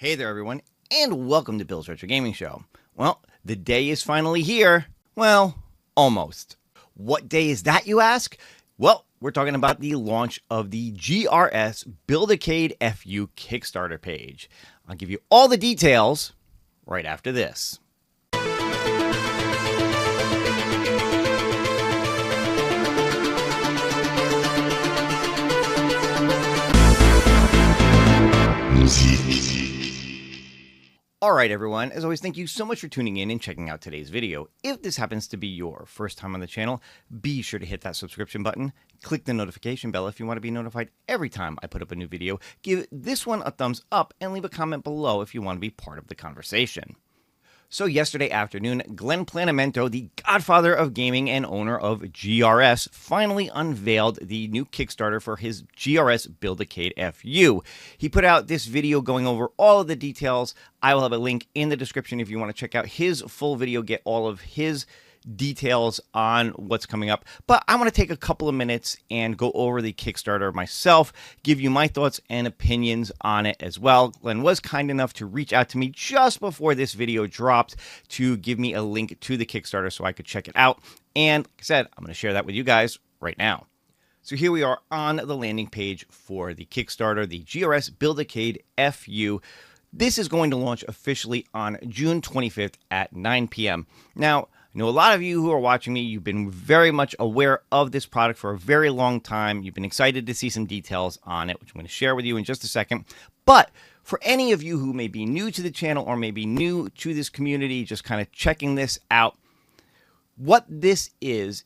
Hey there, everyone, and welcome to Bill's Retro Gaming Show. Well, the day is finally here. Well, almost. What day is that, you ask? Well, we're talking about the launch of the GRS Build-A-Cade FU Kickstarter page. I'll give you all the details right after this. All right, everyone. As always, thank you so much for tuning in and checking out today's video. If this happens to be your first time on the channel, be sure to hit that subscription button, click the notification bell if you want to be notified every time I put up a new video, give this one a thumbs up, and leave a comment below if you want to be part of the conversation. So yesterday afternoon, Glenn Planamento, the godfather of gaming and owner of GRS, finally unveiled the new Kickstarter for his GRS Build-A-Cade FU. He put out this video going over all of the details. I will have a link in the description if you want to check out his full video, get all of his details on what's coming up. But I want to take a couple of minutes and go over the Kickstarter myself, give you my thoughts and opinions on it as well. Glenn was kind enough to reach out to me just before this video dropped to give me a link to the Kickstarter so I could check it out. And like I said, I'm going to share that with you guys right now. So here we are on the landing page for the Kickstarter, the GRS Build-A-Cade FU. This is going to launch officially on June 25th at 9 p.m. Now, I know a lot of you who are watching me, you've been very much aware of this product for a very long time. You've been excited to see some details on it, which I'm going to share with you in just a second. But for any of you who may be new to the channel or maybe new to this community, just kind of checking this out, what this is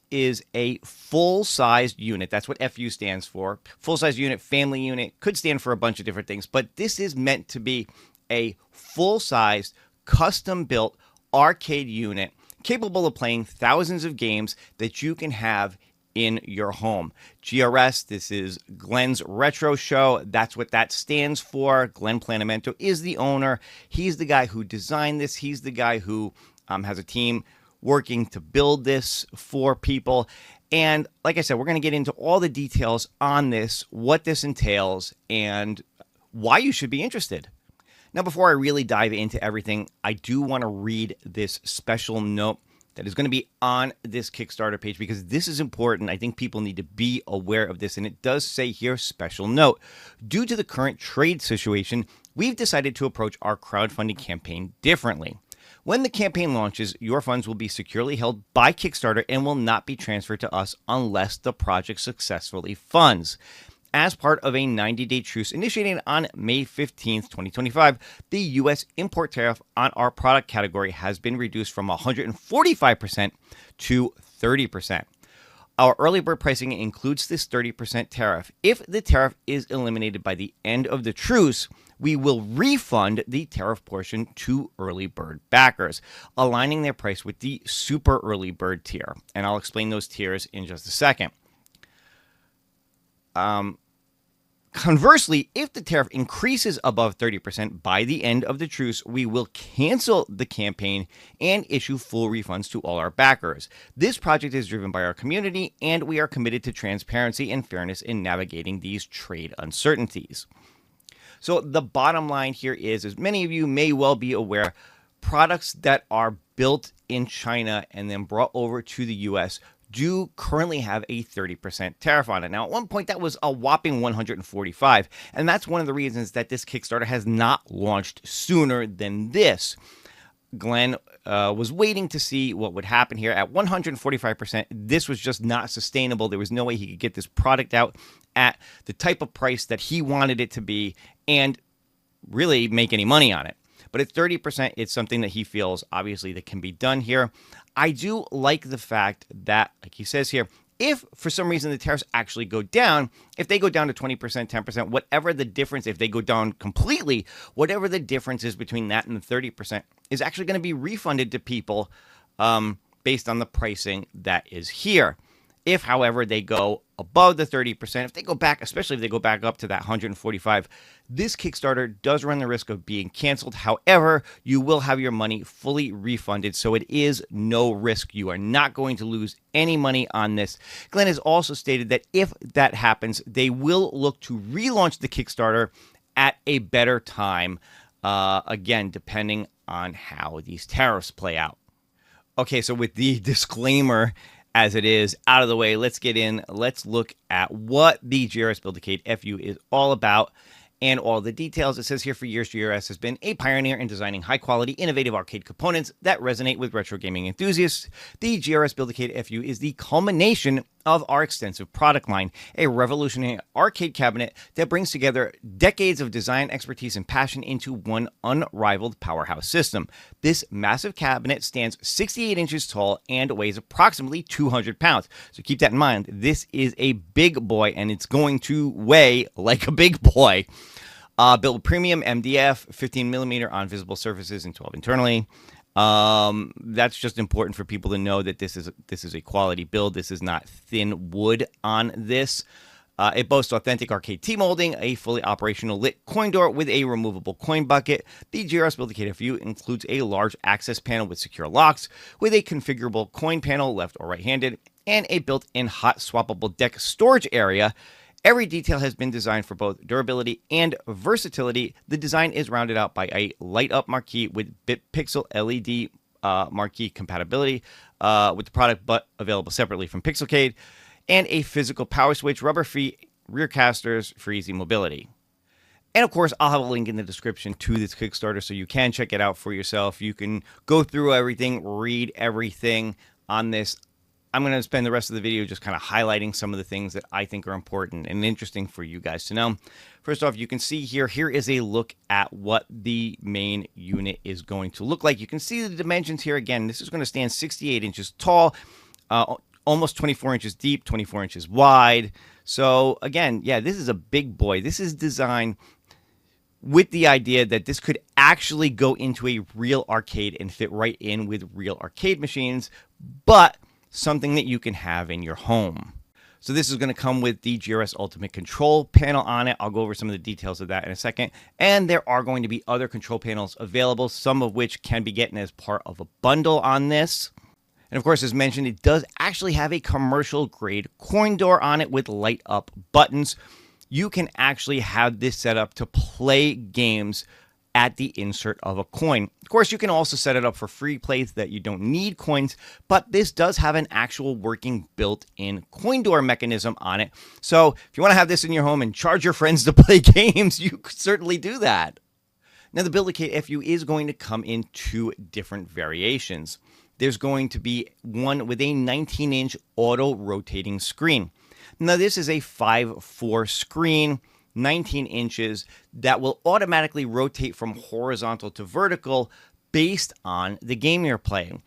a full-sized unit. That's what FU stands for. Full-size unit, family unit, could stand for a bunch of different things. But this is meant to be a full-sized, custom-built arcade unit capable of playing thousands of games that you can have in your home. GRS, this is Glenn's retro show. That's what that stands for. Glenn Planamento is the owner. He's the guy who designed this. He's the guy who has a team working to build this for people. And like I said, we're going to get into all the details on this, what this entails, and why you should be interested. Now, before I really dive into everything, I do want to read this special note that is going to be on this Kickstarter page because this is important. I think people need to be aware of this. And it does say here, special note. Due to the current trade situation, we've decided to approach our crowdfunding campaign differently. When the campaign launches, your funds will be securely held by Kickstarter and will not be transferred to us unless the project successfully funds. As part of a 90-day truce initiated on May 15th, 2025, the U.S. import tariff on our product category has been reduced from 145% to 30%. Our early bird pricing includes this 30% tariff. If the tariff is eliminated by the end of the truce, we will refund the tariff portion to early bird backers, aligning their price with the super early bird tier. And I'll explain those tiers in just a second. Conversely, if the tariff increases above 30% by the end of the truce, we will cancel the campaign and issue full refunds to all our backers. This project is driven by our community, and we are committed to transparency and fairness in navigating these trade uncertainties. So the bottom line here is, as many of you may well be aware, products that are built in China and then brought over to the U.S. do currently have a 30% tariff on it. Now, at one point, that was a whopping 145, and that's one of the reasons that this Kickstarter has not launched sooner than this. Glenn was waiting to see what would happen here. At 145%, this was just not sustainable. There was no way he could get this product out at the type of price that he wanted it to be and really make any money on it. But at 30%, it's something that he feels, obviously, that can be done here. I do like the fact that, like he says here, if for some reason the tariffs actually go down, if they go down to 20%, 10%, whatever the difference, if they go down completely, whatever the difference is between that and the 30% is actually going to be refunded to people based on the pricing that is here. If, however, they go above the 30%, if they go back, especially if they go back up to that 145, this Kickstarter does run the risk of being canceled. However, you will have your money fully refunded, so it is no risk. You are not going to lose any money on this. Glenn has also stated that if that happens, they will look to relaunch the Kickstarter at a better time again, depending on how these tariffs play out. Okay, so with the disclaimer as it is out of the way, let's get in. Let's look at what the GRS Build-A-Cade FU is all about and all the details. It says here, for years, GRS has been a pioneer in designing high-quality, innovative arcade components that resonate with retro gaming enthusiasts. The GRS Build-A-Cade FU is the culmination of our extensive product line, a revolutionary arcade cabinet that brings together decades of design expertise and passion into one unrivaled powerhouse system. This massive cabinet stands 68 inches tall and weighs approximately 200 pounds. So keep that in mind. This is a big boy, and it's going to weigh like a big boy. Built premium MDF, 15 millimeter on visible surfaces and 12 internally. That's just important for people to know that this is a quality build. This is not thin wood on this. It boasts authentic arcade T-molding, a fully operational lit coin door with a removable coin bucket. The GRS Build-A-Cade FU includes a large access panel with secure locks, with a configurable coin panel, left or right-handed, and a built-in hot swappable deck storage area. Every detail has been designed for both durability and versatility. The design is rounded out by a light-up marquee with bit-pixel LED marquee compatibility with the product, but available separately from Pixelcade, and a physical power switch, rubber-free rear casters for easy mobility. And of course, I'll have a link in the description to this Kickstarter so you can check it out for yourself. You can go through everything, read everything on this. I'm going to spend the rest of the video just kind of highlighting some of the things that I think are important and interesting for you guys to know. First off, you can see here is a look at what the main unit is going to look like. You can see the dimensions here. Again, this is going to stand 68 inches tall, almost 24 inches deep, 24 inches wide. So again, yeah, this is a big boy. This is designed with the idea that this could actually go into a real arcade and fit right in with real arcade machines, but something that you can have in your home. So this is going to come with the GRS Ultimate Control panel on it. I'll go over some of the details of that in a second. And there are going to be other control panels available, some of which can be getting as part of a bundle on this. And of course, as mentioned, it does actually have a commercial grade coin door on it with light up buttons. You can actually have this set up to play games at the insert of a coin. Of course, you can also set it up for free plays that you don't need coins, but this does have an actual working built-in coin door mechanism on it. So if you want to have this in your home and charge your friends to play games, you could certainly do that. Now, the Build-A-Cade FU is going to come in two different variations. There's going to be one with a 19-inch auto-rotating screen. Now, this is a 5/4 screen, 19 inches, that will automatically rotate from horizontal to vertical based on the game you're playing.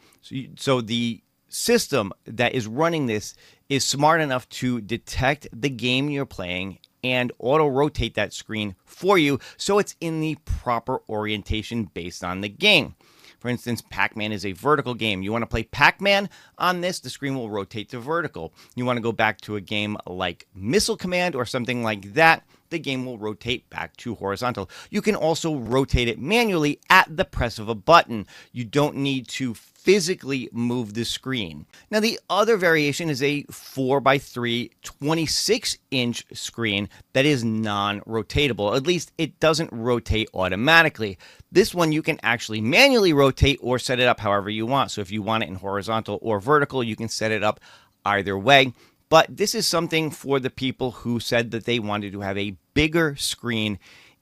So the system that is running this is smart enough to detect the game you're playing and auto-rotate that screen for you so it's in the proper orientation based on the game. For instance, Pac-Man is a vertical game. You want to play Pac-Man on this, the screen will rotate to vertical. You want to go back to a game like Missile Command or something like that, the game will rotate back to horizontal. You can also rotate it manually at the press of a button. You don't need to physically move the screen. Now, the other variation is a 4x3 26-inch screen that is non-rotatable. At least it doesn't rotate automatically. This one you can actually manually rotate or set it up however you want. So if you want it in horizontal or vertical, you can set it up either way. But this is something for the people who said that they wanted to have a bigger screen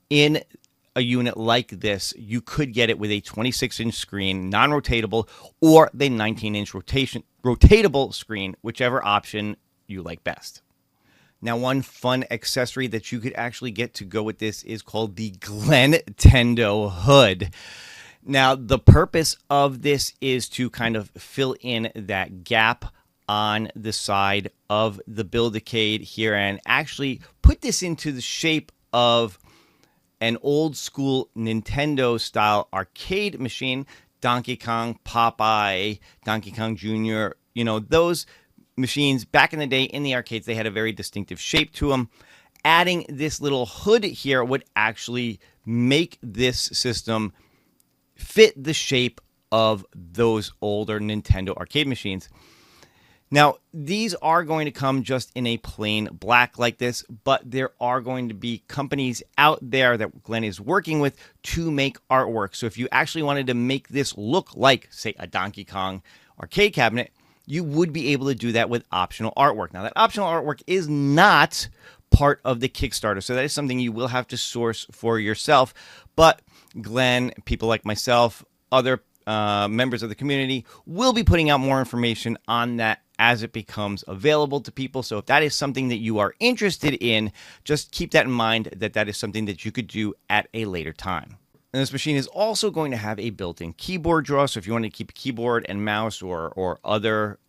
in a unit like this. You could get it with a 26-inch screen, non-rotatable, or the 19-inch rotatable screen, whichever option you like best. Now, one fun accessory that you could actually get to go with this is called the Glentendo hood. Now, the purpose of this is to kind of fill in that gap on the side of the Build-A-Cade here and actually put this into the shape of an old school Nintendo style arcade machine. Donkey Kong, Popeye, Donkey Kong Jr., you know, those machines back in the day in the arcades, they had a very distinctive shape to them. Adding this little hood here would actually make this system fit the shape of those older Nintendo arcade machines. Now, these are going to come just in a plain black like this, but there are going to be companies out there that Glenn is working with to make artwork. So if you actually wanted to make this look like, say, a Donkey Kong arcade cabinet, you would be able to do that with optional artwork. Now, that optional artwork is not part of the Kickstarter, so that is something you will have to source for yourself. But Glenn, people like myself, other members of the community will be putting out more information on that as it becomes available to people. So if that is something that you are interested in, just keep that in mind, that that is something that you could do at a later time. And this machine is also going to have a built-in keyboard drawer. So if you want to keep a keyboard and mouse or other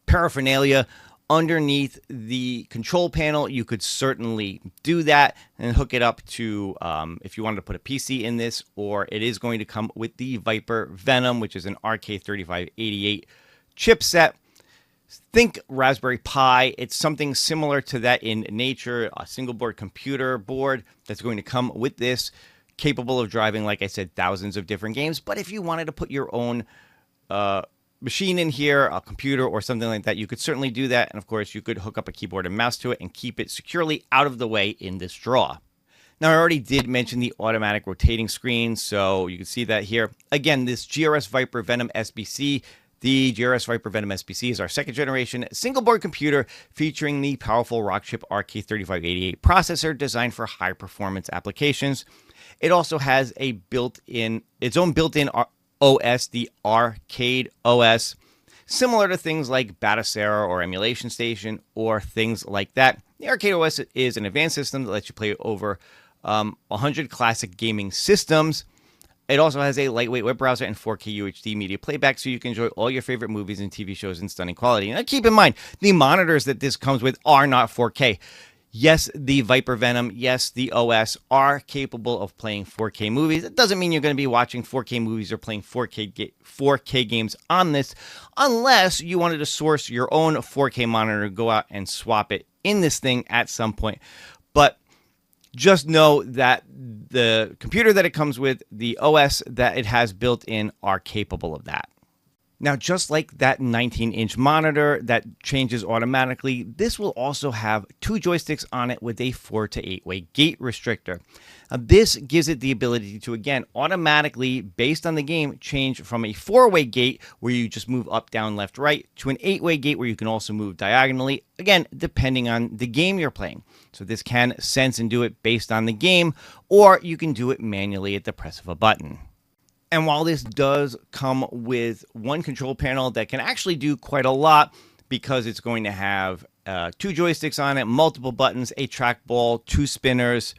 paraphernalia underneath the control panel, you could certainly do that and hook it up to, if you wanted to put a PC in this, or it is going to come with the Viper Venom, which is an RK3588 chipset. Think Raspberry Pi. It's something similar to that in nature, a single board computer board that's going to come with this, capable of driving, like I said, thousands of different games. But if you wanted to put your own machine in here, a computer or something like that, you could certainly do that. And of course, you could hook up a keyboard and mouse to it and keep it securely out of the way in this drawer. Now, I already did mention the automatic rotating screen, so you can see that here. Again, this GRS Viper Venom SBC. The GRS Viper Venom SBC is our second generation single board computer featuring the powerful Rockchip RK3588 processor designed for high performance applications. It also has a its own built-in OS, the Arcade OS, similar to things like Batacera or Emulation Station or things like that. The Arcade OS is an advanced system that lets you play over 100 classic gaming systems. It also has a lightweight web browser and 4K UHD media playback, so you can enjoy all your favorite movies and TV shows in stunning quality. Now, keep in mind, the monitors that this comes with are not 4K. Yes, the Viper Venom, yes, the OS are capable of playing 4K movies. It doesn't mean you're going to be watching 4K movies or playing 4K games on this, unless you wanted to source your own 4K monitor, go out and swap it in this thing at some point. But just know that the computer that it comes with, the OS that it has built in, are capable of that. Now, just like that 19-inch monitor that changes automatically, this will also have two joysticks on it with a 4 to 8-way gate restrictor. This gives it the ability to, again, automatically, based on the game, change from a 4-way gate where you just move up, down, left, right, to an 8-way gate where you can also move diagonally, again, depending on the game you're playing. So this can sense and do it based on the game, or you can do it manually at the press of a button. And while this does come with one control panel that can actually do quite a lot, because it's going to have 2 joysticks on it, multiple buttons, a trackball, 2 spinners,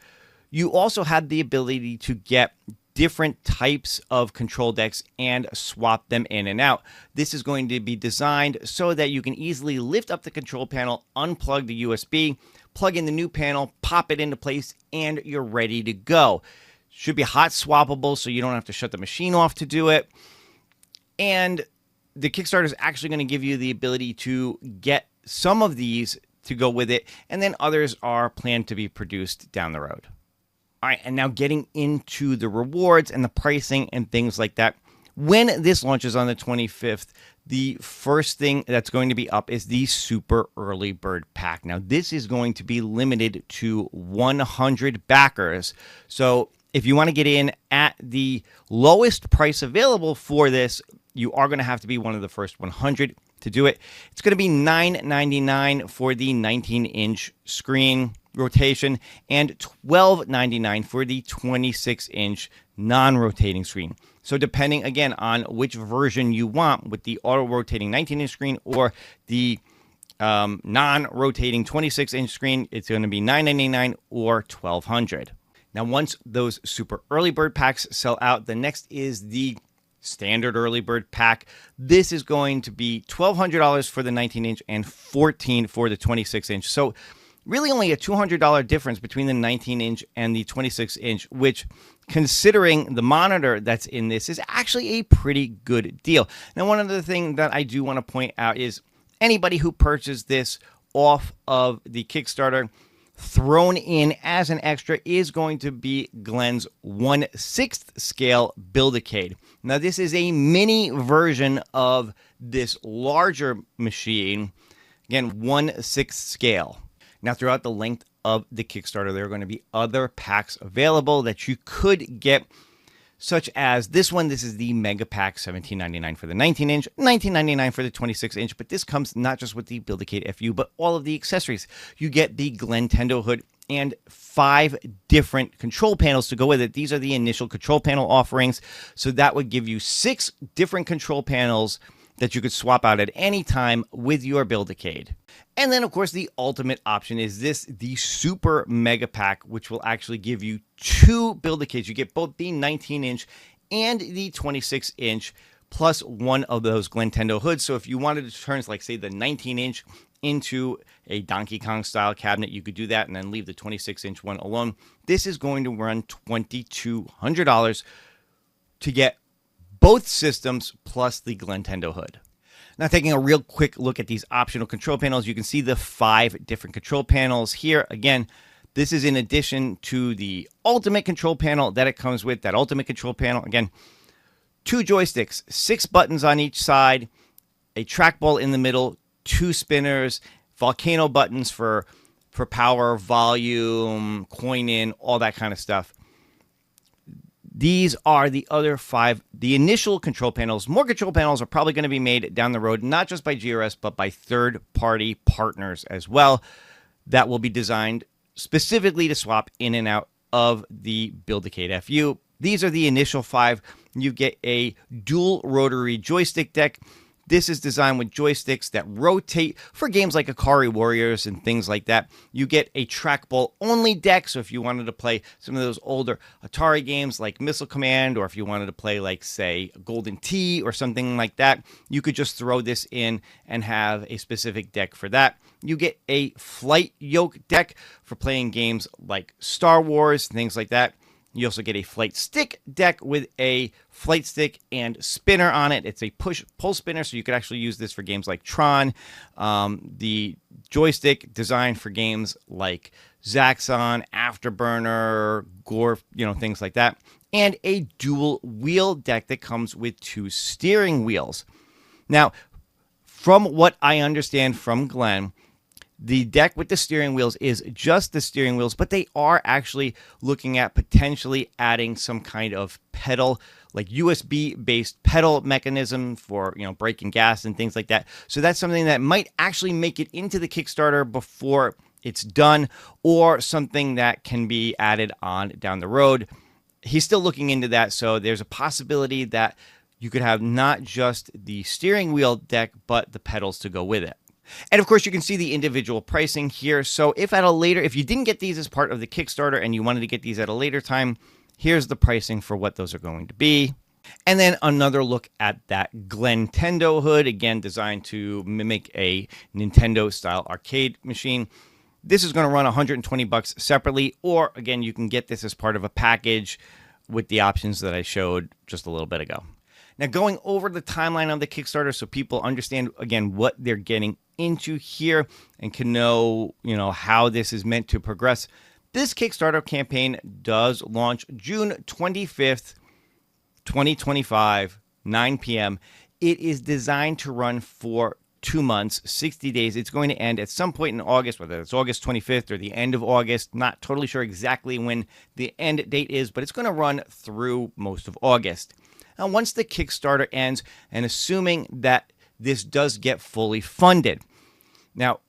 you also have the ability to get different types of control decks and swap them in and out. This is going to be designed so that you can easily lift up the control panel, unplug the USB, plug in the new panel, pop it into place, and you're ready to go. Should be hot swappable, so you don't have to shut the machine off to do it. And the Kickstarter is actually going to give you the ability to get some of these to go with it, and then others are planned to be produced down the road. All right, and now getting into the rewards and the pricing and things like that. When this launches on the 25th, the first thing that's going to be up is the Super Early Bird Pack. Now, this is going to be limited to 100 backers. So if you want to get in at the lowest price available for this, you are going to have to be one of the first 100 to do it. It's going to be $9.99 for the 19-inch screen rotation and $12.99 for the 26-inch non-rotating screen. So depending, again, on which version you want, with the auto-rotating 19-inch screen or the non-rotating 26-inch screen, it's going to be $9.99 or $1,200. Now, once those Super Early Bird Packs sell out, the next is the Standard Early Bird Pack. This is going to be $1,200 for the 19-inch and $1,400 for the 26-inch. So really only a $200 difference between the 19-inch and the 26-inch, which, considering the monitor that's in this, is actually a pretty good deal. Now, one other thing that I do want to point out is anybody who purchased this off of the Kickstarter, thrown in as an extra is going to be Glenn's 1/6 scale Build-A-Cade. Now, this is a mini version of this larger machine. Again, 1/6 scale. Now, throughout the length of the Kickstarter, there are going to be other packs available that you could get, such as this one. This is the Mega Pack, $17.99 for the 19-inch, $19.99 for the 26-inch. But this comes not just with the Build-A-Cade FU, but all of the accessories. You get the Glentendo hood and 5 different control panels to go with it. These are the initial control panel offerings. So that would give you 6 different control panels that you could swap out at any time with your Build-A-Cade. And then, of course, the ultimate option is the Super Mega Pack, which will actually give you 2 Build-A-Cades. You get both the 19-inch and the 26-inch, plus one of those Glentendo hoods. So if you wanted to turn, like, say, the 19-inch into a Donkey Kong-style cabinet, you could do that and then leave the 26-inch one alone. This is going to run $2,200 to get both systems plus the Glentendo hood. Now, taking a real quick look at these optional control panels, you can see the 5 different control panels here. Again, this is in addition to the ultimate control panel that it comes with. That ultimate control panel, again, 2 joysticks, 6 buttons on each side, a trackball in the middle, 2 spinners, volcano buttons for power, volume, coin in, all that kind of stuff. These are the other 5, the initial control panels. More control panels are probably going to be made down the road, not just by GRS, but by third-party partners as well, that will be designed specifically to swap in and out of the Build-A-Cade FU. These are the initial 5. You get a dual rotary joystick deck. This is designed with joysticks that rotate for games like Akari Warriors and things like that. You get a trackball only deck, so if you wanted to play some of those older Atari games like Missile Command, or if you wanted to play, like, say, Golden Tee or something like that, you could just throw this in and have a specific deck for that. You get a flight yoke deck for playing games like Star Wars, things like that. You also get a flight stick deck with a flight stick and spinner on it. It's a push-pull spinner, so you could actually use this for games like Tron. The joystick designed for games like Zaxxon, Afterburner, Gore, things like that. And a dual wheel deck that comes with 2 steering wheels. Now, from what I understand from Glenn, the deck with the steering wheels is just the steering wheels, but they are actually looking at potentially adding some kind of pedal, like USB-based pedal mechanism for, braking gas and things like that. So that's something that might actually make it into the Kickstarter before it's done, or something that can be added on down the road. He's still looking into that, so there's a possibility that you could have not just the steering wheel deck, but the pedals to go with it. And of course, you can see the individual pricing here. So if you didn't get these as part of the Kickstarter and you wanted to get these at a later time, here's the pricing for what those are going to be. And then another look at that Glentendo hood, again, designed to mimic a Nintendo-style arcade machine. This is going to run $120 separately, or again, you can get this as part of a package with the options that I showed just a little bit ago. Now, going over the timeline of the Kickstarter so people understand, again, what they're getting into here and can know, how this is meant to progress. This Kickstarter campaign does launch June 25th, 2025, 9 p.m. It is designed to run for 2 months, 60 days. It's going to end at some point in August, whether it's August 25th or the end of August. Not totally sure exactly when the end date is, but it's going to run through most of August. Now, once the Kickstarter ends, and assuming that this does get fully funded, now,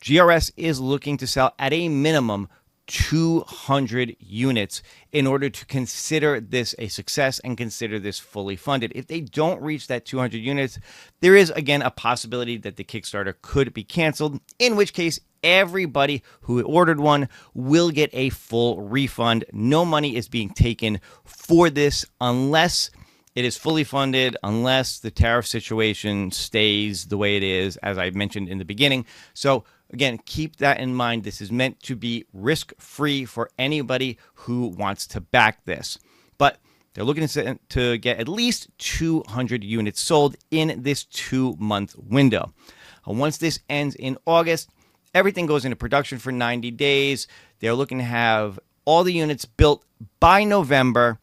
GRS is looking to sell at a minimum 200 units in order to consider this a success and consider this fully funded. If they don't reach that 200 units, there is, again, a possibility that the Kickstarter could be canceled, in which case everybody who ordered one will get a full refund. No money is being taken for this unless it is fully funded, unless the tariff situation stays the way it is, as I mentioned in the beginning. So again, keep that in mind. This is meant to be risk-free for anybody who wants to back this. But they're looking to get at least 200 units sold in this 2-month window. Once this ends in August, Everything goes into production for 90 days. They're looking to have all the units built by November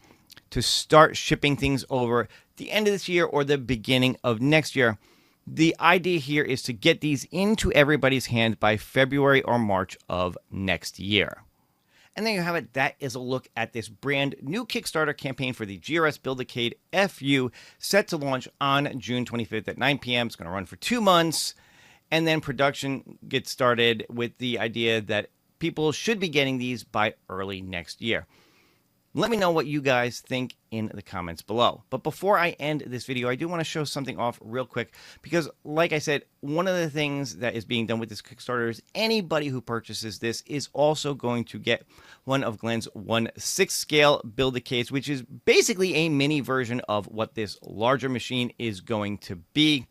to start shipping things over the end of this year or the beginning of next year. The idea here is to get these into everybody's hands by February or March of next year. And there you have it. That is a look at this brand new Kickstarter campaign for the GRS Build-A-Cade FU, set to launch on June 25th at 9 p.m. It's going to run for 2 months, and then production gets started with the idea that people should be getting these by early next year. Let me know what you guys think in the comments below. But before I end this video, I do want to show something off real quick because, like I said, one of the things that is being done with this Kickstarter is anybody who purchases this is also going to get one of Glenn's 1/6 scale Build-A-Cades, which is basically a mini version of what this larger machine is going to be.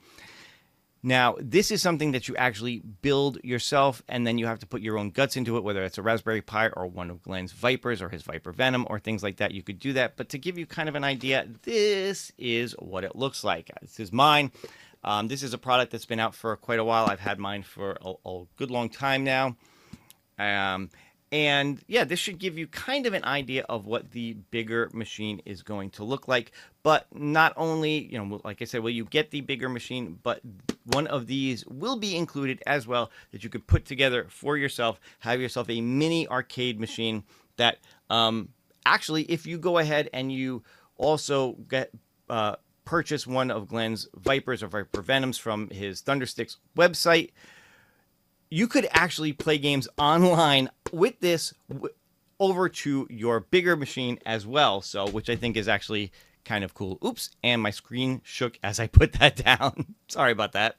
Now, this is something that you actually build yourself, and then you have to put your own guts into it, whether it's a Raspberry Pi or one of Glenn's Vipers or his Viper Venom or things like that. You could do that. But to give you kind of an idea, this is what it looks like. This is mine. This is a product that's been out for quite a while. I've had mine for a good long time now. And yeah, this should give you kind of an idea of what the bigger machine is going to look like. But not only, you know, like I said, will you get the bigger machine, but one of these will be included as well that you could put together for yourself, have yourself a mini arcade machine that actually, if you go ahead and you also get purchase one of Glenn's Vipers or Viper Venoms from his Thundersticks website, you could actually play games online with this over to your bigger machine as well. So, which I think is actually kind of cool. Oops, and my screen shook as I put that down. Sorry about that.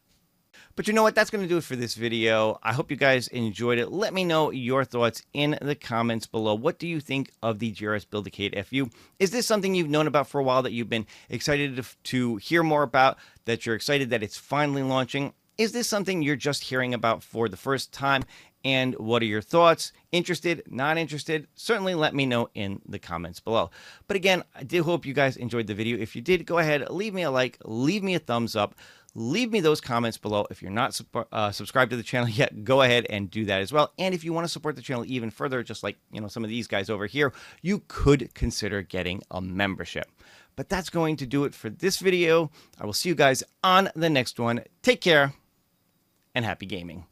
But you know what? That's going to do it for this video. I hope you guys enjoyed it. Let me know your thoughts in the comments below. What do you think of the GRS Build-A-Cade FU? Is this something you've known about for a while that you've been excited to hear more about, that you're excited that it's finally launching? Is this something you're just hearing about for the first time? And what are your thoughts? Interested, not interested? Certainly let me know in the comments below. But again, I do hope you guys enjoyed the video. If you did, go ahead, leave me a like, leave me a thumbs up, leave me those comments below. If you're not subscribed to the channel yet, go ahead and do that as well. And if you want to support the channel even further, just like, you know, some of these guys over here, you could consider getting a membership. But that's going to do it for this video. I will see you guys on the next one. Take care and happy gaming.